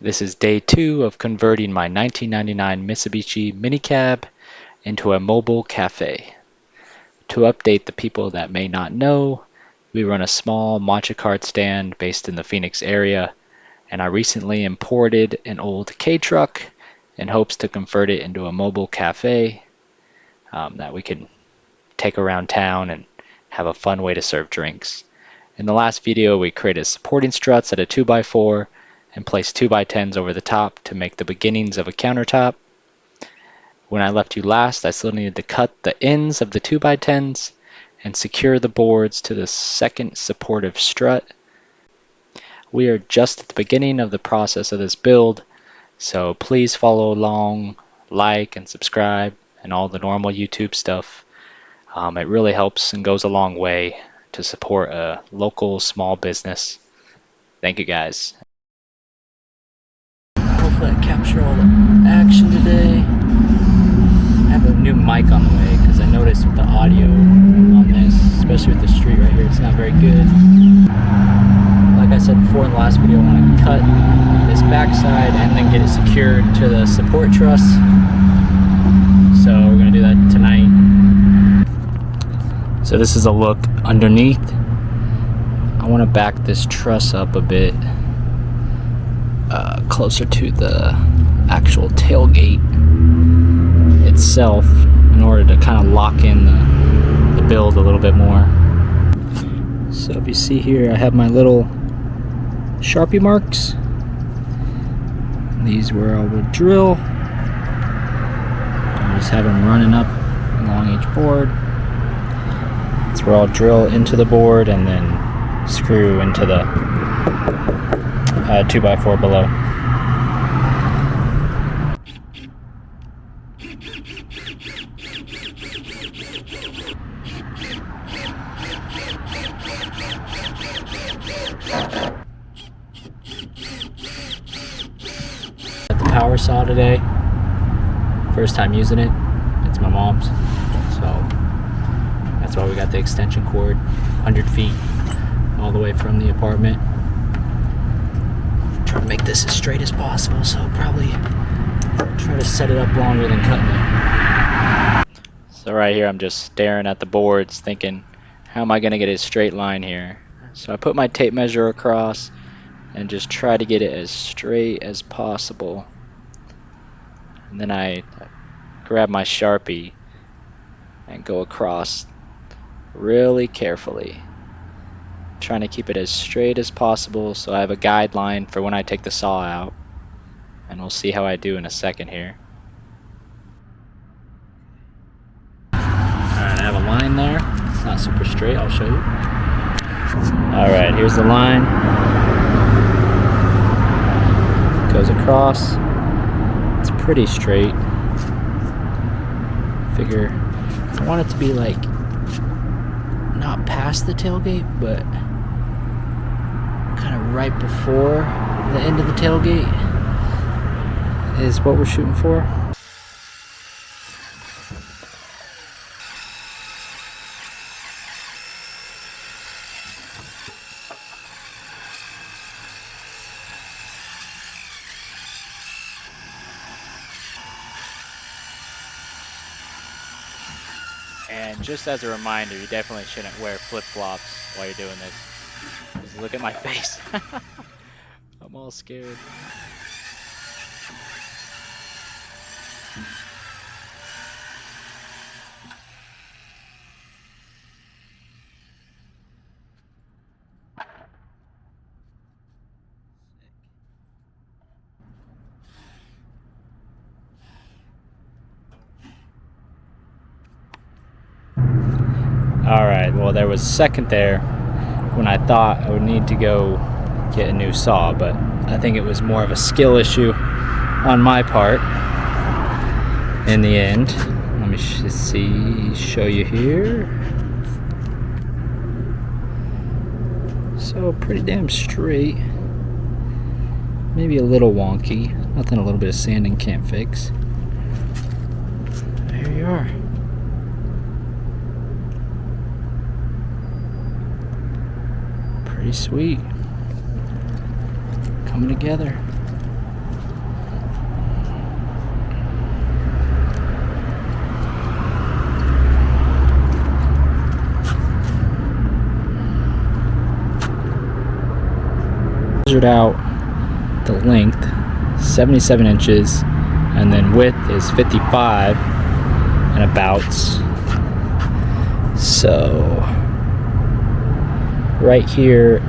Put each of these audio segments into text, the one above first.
This is day 2 of converting my 1999 Mitsubishi minicab into a mobile cafe. To update the people that may not know, we run a small matcha cart stand based in the Phoenix area, and I recently imported an old K-truck in hopes to convert it into a mobile cafe that we can take around town and have a fun way to serve drinks. In the last video, we created supporting struts at a 2x4 and placed 2x10s over the top to make the beginnings of a countertop. When I left you last, I still needed to cut the ends of the 2x10s and secure the boards to the second supportive strut. We are just at the beginning of the process of this build, so please follow along, like and subscribe, and all the normal YouTube stuff. It really helps and goes a long way to support a local small business. Thank you guys. Hopefully I capture all the action today. I have a new mic on the way because I noticed with the audio on this, especially with the street right here, it's not very good. Like I said before in the last video, I want to cut this backside and then get it secured to the support truss. So we're going to do that tonight. So this is a look underneath. I want to back this truss up a bit closer to the actual tailgate itself in order to kind of lock in the build a little bit more. So if you see here, I have my little Sharpie marks. These where I would drill. I just have them running up along each board. That's where I'll drill into the board and then screw into the 2x4 below. Got the power saw today. First time using it. It's my mom's. So that's why we got the extension cord 100 feet all the way from the apartment. Try to make this as straight as possible, so probably try to set it up longer than cutting it. So right here I'm just staring at the boards thinking, how am I going to get a straight line here? So I put my tape measure across and just try to get it as straight as possible. And then I grab my Sharpie and go across really carefully, trying to keep it as straight as possible so I have a guideline for when I take the saw out, and we'll see how I do in a second here. Alright, I have a line there. It's not super straight, I'll show you. Alright, here's the line. Goes across. It's pretty straight. Figure I want it to be like not past the tailgate, but kind of right before the end of the tailgate is what we're shooting for. And just as a reminder, you definitely shouldn't wear flip-flops while you're doing this. Just look at my face. I'm all scared. Alright, well there was a second there when I thought I would need to go get a new saw, but I think it was more of a skill issue on my part in the end. Let me show you here. So pretty damn straight. Maybe a little wonky. Nothing a little bit of sanding can't fix. There you are. Pretty sweet. Coming together. measured out the length, 77 inches, and then width is 55 and abouts. So right here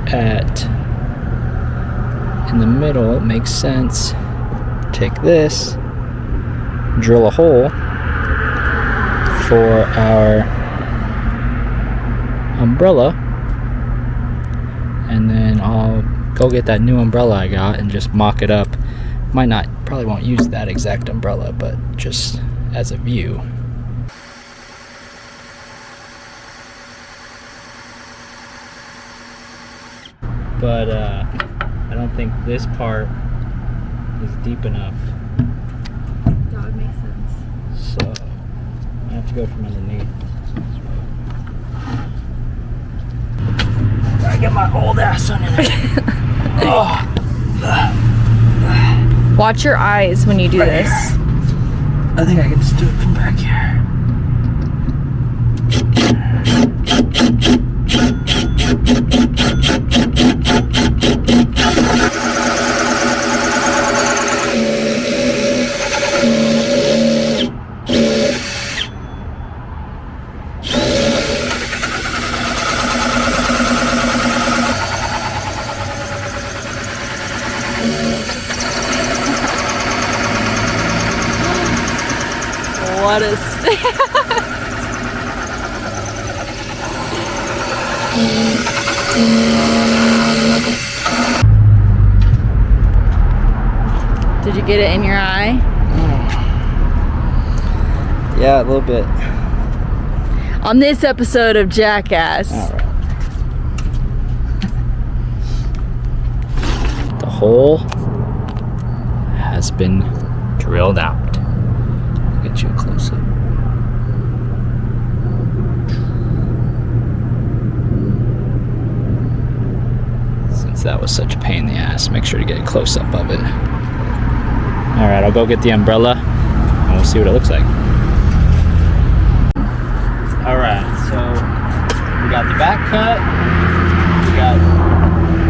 in the middle, it makes sense. Take this, drill a hole for our umbrella, and then I'll go get that new umbrella I got and just mock it up. Probably won't use that exact umbrella, but just as a view. But I don't think this part is deep enough. That would make sense. So I have to go from underneath. Gotta get my old ass under there. Oh. Watch your eyes when you do this. I think I can just do it from back here. What a stand. Did you get it in your eye? Yeah, a little bit. On this episode of Jackass. All right. The hole has been drilled out. Get you a close up. Since that was such a pain in the ass, make sure to get a close up of it. Alright, I'll go get the umbrella and we'll see what it looks like. Alright, so we got the back cut, we got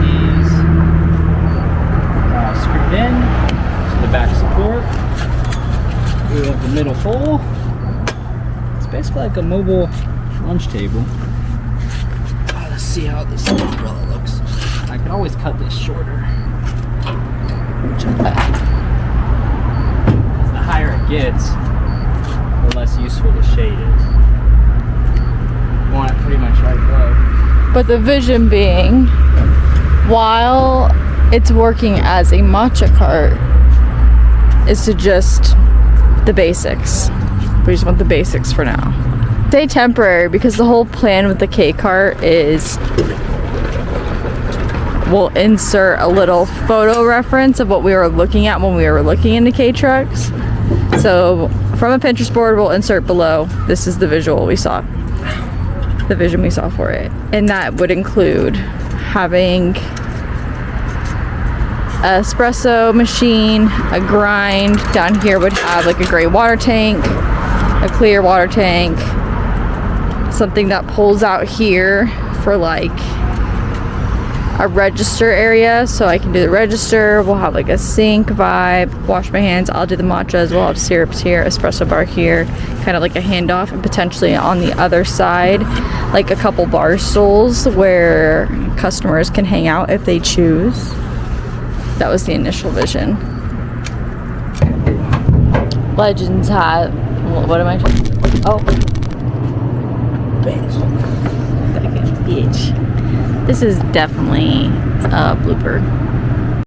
these screwed in to the back support. We have the middle hole. It's basically like a mobile lunch table. Let's see how this umbrella looks. I could always cut this shorter. Check that. As the higher it gets, the less useful the shade is. You want it pretty much right above. But the vision being, while it's working as a matcha cart, is to just the basics. We just want the basics for now. Stay temporary, because the whole plan with the K-cart is we'll insert a little photo reference of what we were looking at when we were looking into K-trucks. So from a Pinterest board, we'll insert below, this is the visual we saw. The vision we saw for it. And that would include having a espresso machine, a grind. Down here would have like a gray water tank, a clear water tank, something that pulls out here for like a register area, so I can do the register. We'll have like a sink vibe, wash my hands, I'll do the matchas, we'll have syrups here, espresso bar here, kind of like a handoff, and potentially on the other side like a couple bar stools where customers can hang out if they choose. That was the initial vision. Legends hat. What am I talking about? Oh. Bitch. This is definitely a blooper.